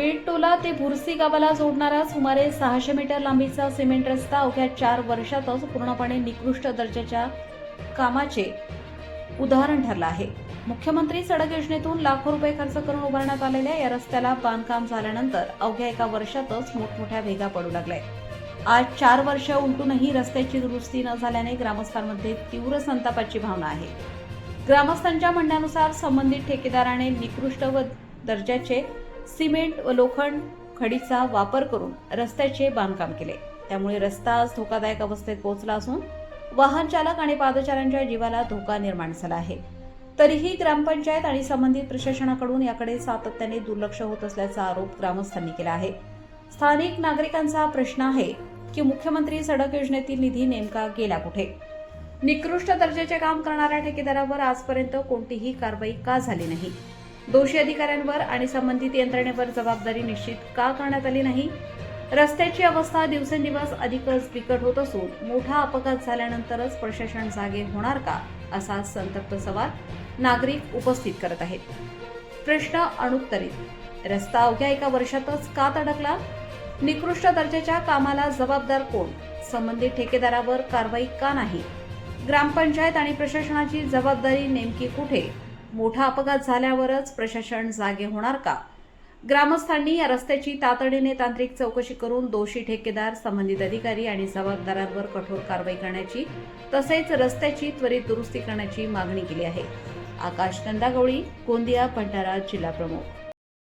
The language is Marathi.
बीड टोला ते भुरसी गावाला जोडणारा सुमारे 600 मीटर लांबीचा सिमेंट रस्ता अवघ्या 4 वर्षातच पूर्णपणे निकृष्ट दर्जाच्या कामाचे उदाहरण ठरला आहे। मुख्यमंत्री सडक योजनेतून लाखो रुपये खर्च करून उभारण्यात आलेल्या या रस्त्याला बांधकाम झाल्यानंतर अवघ्या एका वर्षातच मोठमोठ्या भेगा पडू लागल्या। आज 4 वर्ष उलटूनही रस्त्याची दुरुस्ती न झाल्याने ग्रामस्थांमध्ये तीव्र संतापाची भावना आहे। ग्रामस्थांच्या म्हणण्यानुसार संबंधित ठेकेदाराने निकृष्ट व दर्जाचे सिमेंट व लोखंड खडीचा वापर करून रस्त्याचे बांधकाम केले। त्यामुळे रस्ता आज धोकादायक अवस्थेत पोहोचला असून वाहन चालक आणि पादचाऱ्यांच्या जीवाला धोका निर्माण झाला आहे। तरीही ग्रामपंचायत आणि संबंधित प्रशासनाकडून याकडे सातत्याने दुर्लक्ष होत असल्याचा आरोप ग्रामस्थांनी केला आहे। स्थानिक नागरिकांचा प्रश्न आहे की मुख्यमंत्री सडक योजनेतील निधी नेमका गेला कुठे? निकृष्ट दर्जाचे काम करणाऱ्या ठेकेदारावर आजपर्यंत कोणतीही कारवाई का झाली नाही? दोषी अधिकाऱ्यांवर आणि संबंधित यंत्रणेवर जबाबदारी निश्चित का करण्यात आली नाही? रस्त्याची अवस्था दिवसेंदिवस अधिकच बिकट होत असून मोठा अपघात झाल्यानंतरच प्रशासन जागे होणार का, असा संतप्त सवाल नागरिक उपस्थित करत आहेत। प्रश्न अनुत्तरित। रस्ता अवघ्या एका वर्षातच का तडकला? निकृष्ट दर्जाच्या कामाला जबाबदार कोण? संबंधित ठेकेदारावर कारवाई का नाही? ग्रामपंचायत आणि प्रशासनाची जबाबदारी नेमकी कुठे? मोठा अपघात झाल्यावरच प्रशासन जागे होणार का? ग्रामस्थांनी या रस्त्याची तातडीने तांत्रिक चौकशी करून दोषी ठेकेदार, संबंधित अधिकारी आणि जबाबदारांवर कठोर कारवाई करण्याची तसेच रस्त्याची त्वरित दुरुस्ती करण्याची मागणी केली आहे। आकाश नंदागवळी, गोंदिया, भंडारा जिल्हा प्रमुख।